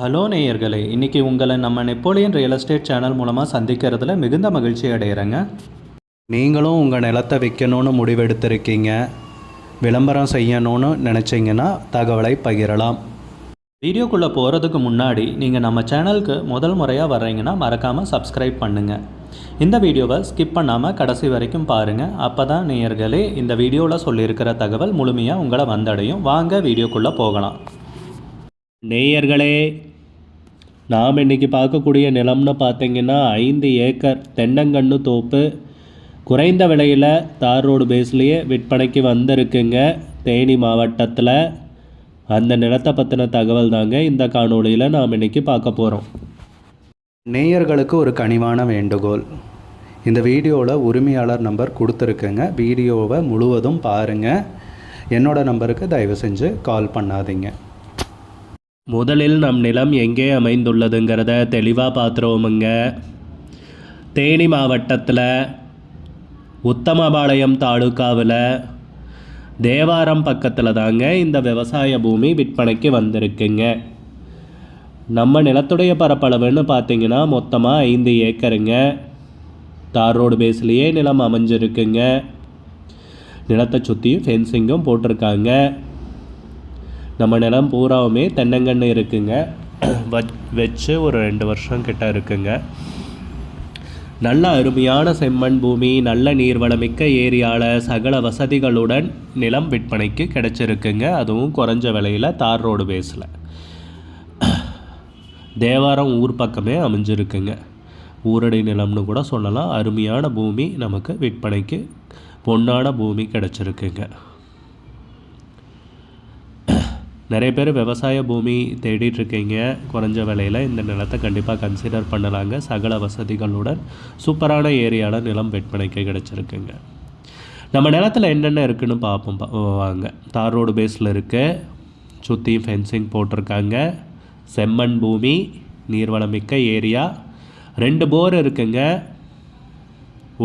Hello நேயர்களே, இன்றைக்கி உங்களை நம்ம நெப்போலியன் ரியல் எஸ்டேட் சேனல் மூலமாக சந்திக்கிறதுல மிகுந்த மகிழ்ச்சி அடைகிறேங்க. நீங்களும் உங்கள் நிலத்தை விற்கணும்னு முடிவெடுத்திருக்கீங்க, விளம்பரம் செய்யணும்னு நினச்சிங்கன்னா தகவலை பகிரலாம். வீடியோக்குள்ளே போகிறதுக்கு முன்னாடி நீங்கள் நம்ம சேனலுக்கு முதல் முறையாக வர்றீங்கன்னா மறக்காமல் சப்ஸ்கிரைப் பண்ணுங்கள். இந்த வீடியோவை ஸ்கிப் பண்ணாமல் கடைசி வரைக்கும் பாருங்கள். அப்போ தான் நேயர்களே இந்த வீடியோவில் சொல்லியிருக்கிற தகவல் முழுமையாக உங்களை வந்தடையும். வாங்க வீடியோக்குள்ளே போகலாம். நேயர்களே, நாம் இன்றைக்கி பார்க்கக்கூடிய நிலம்னு பார்த்திங்கன்னா 5 ஏக்கர் தென்னங்கன்று தோப்பு குறைந்த விலையில் தார் ரோடு பேஸ்லேயே விற்பனைக்கு வந்திருக்குங்க தேனி மாவட்டத்தில். அந்த நிலத்தை பற்றின தகவல் தாங்க இந்த காணொளியில் நாம் இன்றைக்கி பார்க்க போகிறோம். நேயர்களுக்கு ஒரு கனிவான வேண்டுகோள், இந்த வீடியோவில் உரிமையாளர் நம்பர் கொடுத்துருக்குங்க. வீடியோவை முழுவதும் பாருங்கள். என்னோடய நம்பருக்கு தயவு செஞ்சு கால் பண்ணாதீங்க. முதலில் நம் நிலம் எங்கே அமைந்துள்ளதுங்கிறத தெளிவாக பார்த்துருவோமுங்க. தேனி மாவட்டத்தில் உத்தமபாளையம் தாலுக்காவில் தேவாரம் பக்கத்தில் தாங்க இந்த விவசாய பூமி விற்பனைக்கு வந்திருக்குங்க. நம்ம நிலத்துடைய பரப்பளவுன்னு பார்த்திங்கன்னா மொத்தமாக 5 ஏக்கருங்க. தார் ரோடு பேஸ்லேயே நிலம் அமைஞ்சிருக்குங்க. நிலத்தை சுற்றியும் ஃபென்சிங்கும் போட்டிருக்காங்க. நம்ம நிலம் பூராவுமே தென்னங்கன்று இருக்குங்க. வச்சு ஒரு 2 வருஷம் கிட்ட இருக்குங்க. நல்ல அருமையான செம்மண் பூமி, நல்ல நீர்வளமிக்க ஏரியாவில் சகல வசதிகளுடன் நிலம் விற்பனைக்கு கிடச்சிருக்குங்க. அதுவும் குறைஞ்ச விலையில் தார் ரோடு பேஸில் தேவாரம் ஊர் பக்கமே அமைஞ்சிருக்குங்க. ஊரடி நிலம்னு கூட சொல்லலாம். அருமையான பூமி நமக்கு விற்பனைக்கு பொன்னான பூமி கிடச்சிருக்குங்க. நிறைய பேர் விவசாய பூமி தேடிட்டுருக்கீங்க குறைஞ்ச விலையில். இந்த நிலத்தை கண்டிப்பாக கன்சிடர் பண்ணலாங்க. சகல வசதிகளுடன் சூப்பரான ஏரியாவில் நிலம் விற்பனைக்கு கிடச்சிருக்குங்க. நம்ம நிலத்தில் என்னென்ன இருக்குதுன்னு பார்ப்போம் வாங்க. தார் ரோடு பேஸில் இருக்குது, சுற்றி ஃபென்சிங் போட்டிருக்காங்க. செம்மண் பூமி, நீர்வளமிக்க ஏரியா, 2 போர் இருக்குங்க.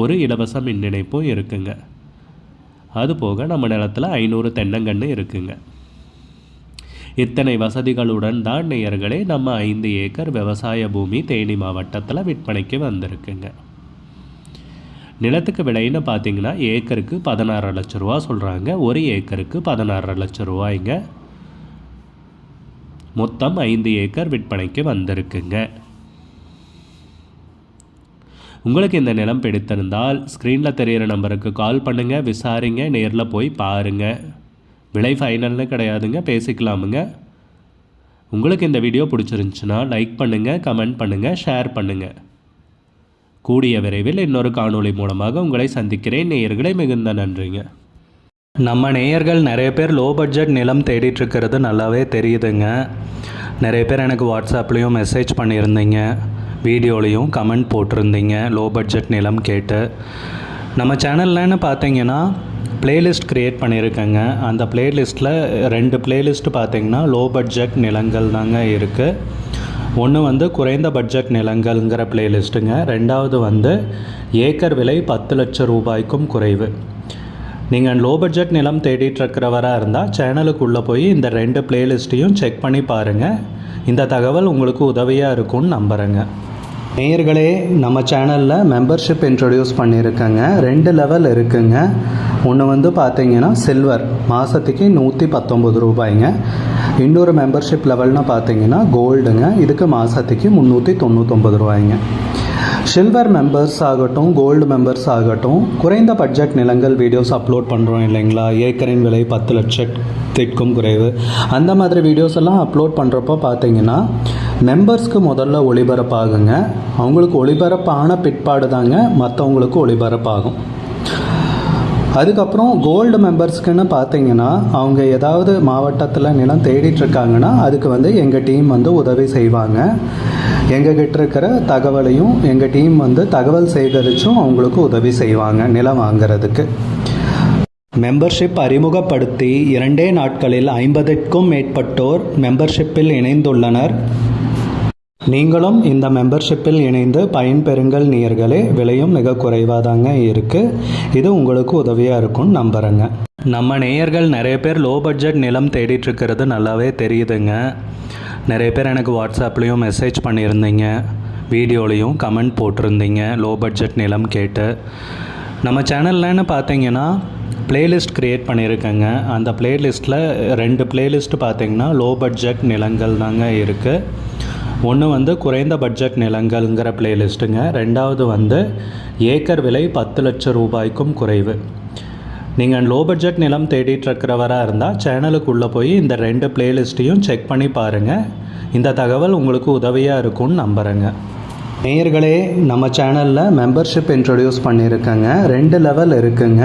ஒரு இலவச மின் இணைப்பும் இருக்குங்க. அதுபோக நம்ம நிலத்தில் 500 தென்னங்கன்று இருக்குங்க. இத்தனை வசதிகளுடன் தான் நேயர்களே நம்ம 5 ஏக்கர் விவசாய பூமி தேனி மாவட்டத்தில் விற்பனைக்கு வந்திருக்குங்க. நிலத்துக்கு விலைன்னு பார்த்தீங்கன்னா ஏக்கருக்கு 16 லட்ச ரூபா சொல்கிறாங்க. ஒரு ஏக்கருக்கு 16 லட்ச ரூபாய்ங்க. மொத்தம் 5 ஏக்கர் விற்பனைக்கு வந்திருக்குங்க. உங்களுக்கு இந்த நிலம் பிடித்திருந்தால் ஸ்க்ரீனில் தெரிகிற நம்பருக்கு கால் பண்ணுங்கள், விசாரிங்க, நேரில் போய் பாருங்கள். விலை ஃபைனல்னு கிடையாதுங்க, பேசிக்கலாமுங்க. உங்களுக்கு இந்த வீடியோ பிடிச்சிருந்துச்சுன்னா லைக் பண்ணுங்கள், கமெண்ட் பண்ணுங்கள், ஷேர் பண்ணுங்கள். கூடிய விரைவில் இன்னொரு காணொளி மூலமாக உங்களை சந்திக்கிறேன். நேயர்களை மிகுந்த நன்றிங்க. நம்ம நேயர்கள் நிறைய பேர் லோ பட்ஜெட் நிலம் தேடிட்டுருக்கிறது நல்லாவே தெரியுதுங்க. நிறைய பேர் எனக்கு வாட்ஸ்அப்லேயும் மெசேஜ் பண்ணியிருந்தீங்க, வீடியோலையும் கமெண்ட் போட்டிருந்தீங்க லோ பட்ஜெட் நிலம் கேட்டு. நம்ம சேனல்லன்னு பார்த்தீங்கன்னா பிளேலிஸ்ட் க்ரியேட் பண்ணியிருக்கேங்க. அந்த பிளேலிஸ்ட்டில் 2 பிளேலிஸ்ட்டு பார்த்திங்கன்னா லோ பட்ஜெட் நிலங்கள் தாங்க இருக்குது. ஒன்று குறைந்த பட்ஜெட் நிலங்கள்ங்கிற பிளேலிஸ்ட்டுங்க. 2வது ஏக்கர் விலை 10 லட்சம் ரூபாய்க்கும் குறைவு. நீங்கள் லோ பட்ஜெட் நிலம் தேடிட்டுருக்கிறவராக இருந்தால் சேனலுக்குள்ளே போய் இந்த 2 பிளேலிஸ்ட்டையும் செக் பண்ணி பாருங்கள். இந்த தகவல் உங்களுக்கு உதவியாக இருக்கும்னு நம்புகிறேங்க. நேயர்களே, நம்ம சேனலில் மெம்பர்ஷிப் இன்ட்ரடியூஸ் பண்ணியிருக்கேங்க. 2 லெவல் இருக்குங்க. ஒன்று பார்த்தீங்கன்னா சில்வர், மாதத்துக்கு 119 ரூபாய்ங்க. இன்னொரு மெம்பர்ஷிப் லெவல்னால் பார்த்தீங்கன்னா கோல்டுங்க. இதுக்கு மாதத்துக்கு 399 ரூபாய்ங்க. சில்வர் மெம்பர்ஸ் ஆகட்டும், கோல்டு மெம்பர்ஸ் ஆகட்டும், குறைந்த பட்ஜெட் நிலங்கள் வீடியோஸ் அப்லோட் பண்ணுறோம் இல்லைங்களா, ஏக்கரின் விலை 10 லட்சத்திற்கும் குறைவு, அந்த மாதிரி வீடியோஸ் எல்லாம் அப்லோட் பண்ணுறப்போ பார்த்தீங்கன்னா மெம்பர்ஸ்க்கு முதல்ல ஒளிபரப்பாகுங்க. அவங்களுக்கு ஒளிபரப்பான பிற்பாடு தாங்க மற்றவங்களுக்கு ஒளிபரப்பாகும். அதுக்கப்புறம் கோல்டு மெம்பர்ஸ்க்குன்னு பார்த்தீங்கன்னா அவங்க ஏதாவது மாவட்டத்தில் நிலம் தேடிட்டுருக்காங்கன்னா அதுக்கு எங்கள் டீம் உதவி செய்வாங்க. எங்ககிட்ட இருக்கிற தகவலையும் எங்கள் டீம் தகவல் சேகரித்தும் அவங்களுக்கு உதவி செய்வாங்க நிலம் வாங்கிறதுக்கு. மெம்பர்ஷிப் அறிமுகப்படுத்தி 2 நாட்களில் 50க்கும் மேற்பட்டோர் மெம்பர்ஷிப்பில் இணைந்துள்ளனர். நீங்களும் இந்த மெம்பர்ஷிப்பில் இணைந்து பயன்பெறுங்கள் நேயர்களே. விலையும் மிக குறைவாக தாங்க இருக்குது. இது உங்களுக்கு உதவியாக இருக்கும்னு நம்புகிறேங்க. நம்ம நேயர்கள் நிறைய பேர் லோ பட்ஜெட் நிலம் தேடிட்டுருக்கிறது நல்லாவே தெரியுதுங்க. நிறைய பேர் எனக்கு வாட்ஸ்அப்லேயும் மெசேஜ் பண்ணியிருந்தீங்க, வீடியோலையும் கமெண்ட் போட்டிருந்தீங்க லோ பட்ஜெட் நிலம் கேட்டு. நம்ம சேனல்லன்னு பார்த்தீங்கன்னா பிளேலிஸ்ட் க்ரியேட் பண்ணியிருக்கேங்க. அந்த பிளேலிஸ்ட்டில் 2 பிளேலிஸ்ட்டு பார்த்தீங்கன்னா லோ பட்ஜெட் நிலங்கள் தாங்க இருக்குது. ஒன்று வந்து குறைந்த பட்ஜெட் நிலங்கள்ங்கிற பிளேலிஸ்ட்டுங்க. ரெண்டாவது வந்து ஏக்கர் விலை 10 லட்சம் ரூபாய்க்கும் குறைவு. நீங்கள் லோ பட்ஜெட் நிலம் தேடிட்டுருக்கிறவராக இருந்தால் சேனலுக்குள்ளே போய் இந்த 2 பிளேலிஸ்ட்டையும் செக் பண்ணி பாருங்கள். இந்த தகவல் உங்களுக்கு உதவியாக இருக்கும்னு நம்புகிறேங்க. நேயர்களே, நம்ம சேனலில் மெம்பர்ஷிப் இன்ட்ரடியூஸ் பண்ணியிருக்கேங்க. 2 லெவல் இருக்குங்க.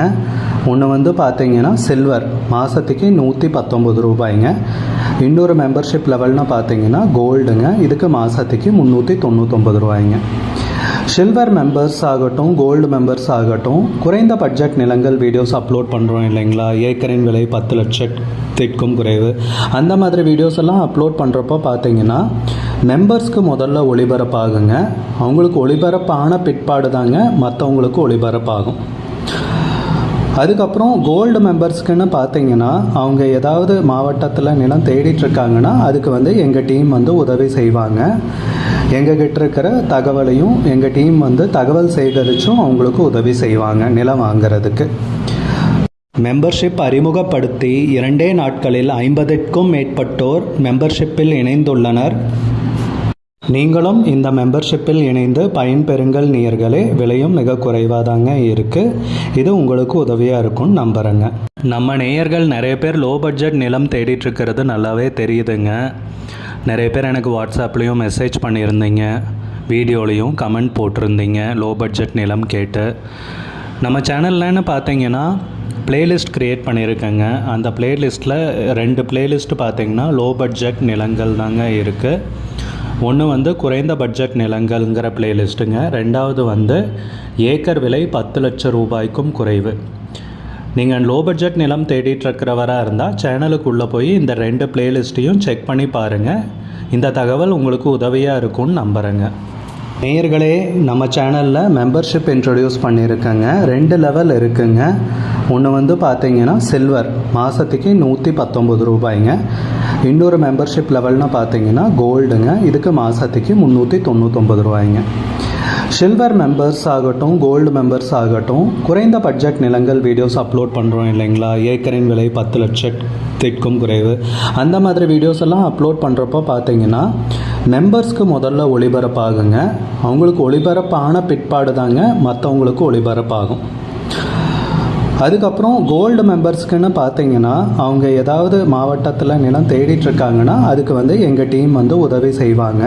ஒன்று வந்து பார்த்தீங்கன்னா சில்வர், மாதத்துக்கு 119 ரூபாய்ங்க. இன்னொரு மெம்பர்ஷிப் லெவல்னு பார்த்தீங்கன்னா கோல்டுங்க, இதுக்கு மாதத்துக்கு 399 ரூபாய்ங்க. சில்வர் மெம்பர்ஸ் ஆகட்டும், கோல்டு மெம்பர்ஸ் ஆகட்டும், குறைந்த பட்ஜெட் நிலங்கள் வீடியோஸ் அப்லோட் பண்ணுறோம் இல்லைங்களா, ஏக்கரின் விலை 10 லட்சத்திற்கும் குறைவு, அந்த மாதிரி வீடியோஸ் எல்லாம் அப்லோட் பண்ணுறப்போ பார்த்தீங்கன்னா மெம்பர்ஸ்க்கு முதல்ல ஒளிபரப்பாகுங்க. அவங்களுக்கு ஒளிபரப்பான பிற்பாடு தாங்க மற்றவங்களுக்கு ஒளிபரப்பாகும். அதுக்கப்புறம் கோல்டு மெம்பர்ஸ்க்குன்னு பார்த்தீங்கன்னா அவங்க ஏதாவது மாவட்டத்தில் நிலம் தேடிட்டுருக்காங்கன்னா அதுக்கு வந்து எங்கள் டீம் வந்து உதவி செய்வாங்க. எங்ககிட்ட இருக்கிற தகவலையும் எங்கள் டீம் வந்து தகவல் சேகரித்தும் அவங்களுக்கு உதவி செய்வாங்க நிலம் வாங்கிறதுக்கு. மெம்பர்ஷிப் அறிமுகப்படுத்தி 2 நாட்களில் 50க்கும் மேற்பட்டோர் மெம்பர்ஷிப்பில் இணைந்துள்ளனர். நீங்களும் இந்த மெம்பர்ஷிப்பில் இணைந்து பயன்பெறுங்கள் நேயர்களே. விலையும் மிக குறைவாக தாங்க இருக்குது. இது உங்களுக்கு உதவியாக இருக்கும்னு நம்புகிறேங்க. நம்ம நேயர்கள் நிறைய பேர் லோ பட்ஜெட் நிலம் தேடிட்டுருக்கிறது நல்லாவே தெரியுதுங்க. நிறைய பேர் எனக்கு வாட்ஸ்அப்லேயும் மெசேஜ் பண்ணியிருந்தீங்க, வீடியோலையும் கமெண்ட் போட்டிருந்தீங்க லோ பட்ஜெட் நிலம் கேட்டு. நம்ம சேனல்லன்னு பார்த்தீங்கன்னா பிளேலிஸ்ட் க்ரியேட் பண்ணியிருக்கேங்க. அந்த பிளேலிஸ்ட்டில் 2 பிளேலிஸ்ட்டு பார்த்தீங்கன்னா லோ பட்ஜெட் நிலங்கள் தாங்க இருக்குது. ஒன்று வந்து குறைந்த பட்ஜெட் நிலங்கள்ங்கிற பிளேலிஸ்ட்டுங்க. ரெண்டாவது வந்து ஏக்கர் விலை 10 லட்சம் ரூபாய்க்கும் குறைவு. நீங்கள் லோ பட்ஜெட் நிலம் தேடிட்டுருக்கிறவராக இருந்தால் சேனலுக்குள்ளே போய் இந்த 2 பிளேலிஸ்ட்டையும் செக் பண்ணி பாருங்கள். இந்த தகவல் உங்களுக்கு உதவியாக இருக்கும்னு நம்புகிறேங்க. நேயர்களே, நம்ம சேனலில் மெம்பர்ஷிப் இன்ட்ரடியூஸ் பண்ணியிருக்கேங்க. 2 லெவல் இருக்குங்க. ஒன்று வந்து பார்த்தீங்கன்னா சில்வர், மாதத்துக்கு 119 ரூபாய்ங்க. இன்னொரு மெம்பர்ஷிப் லெவல்னு பார்த்தீங்கன்னா கோல்டுங்க, இதுக்கு மாதத்துக்கு 399 ரூபாய்ங்க. சில்வர் மெம்பர்ஸ் ஆகட்டும், கோல்டு மெம்பர்ஸ் ஆகட்டும், குறைந்த பட்ஜெட் நிலங்கள் வீடியோஸ் அப்லோட் பண்ணுறோம் இல்லைங்களா, ஏக்கரின் விலை 10 லட்சத்திற்கும் குறைவு, அந்த மாதிரி வீடியோஸ் எல்லாம் அப்லோட் பண்ணுறப்போ பார்த்தீங்கன்னா மெம்பர்ஸ்க்கு முதல்ல ஒளிபரப்பாகுங்க. அவங்களுக்கு ஒளிபரப்பான பிற்பாடு தாங்க மற்றவங்களுக்கு ஒளிபரப்பாகும். அதுக்கப்புறம் கோல்டு மெம்பர்ஸ்க்குன்னு பார்த்தீங்கன்னா அவங்க ஏதாவது மாவட்டத்தில் நிலம் தேடிட்டுருக்காங்கன்னா அதுக்கு வந்து எங்கள் டீம் வந்து உதவி செய்வாங்க.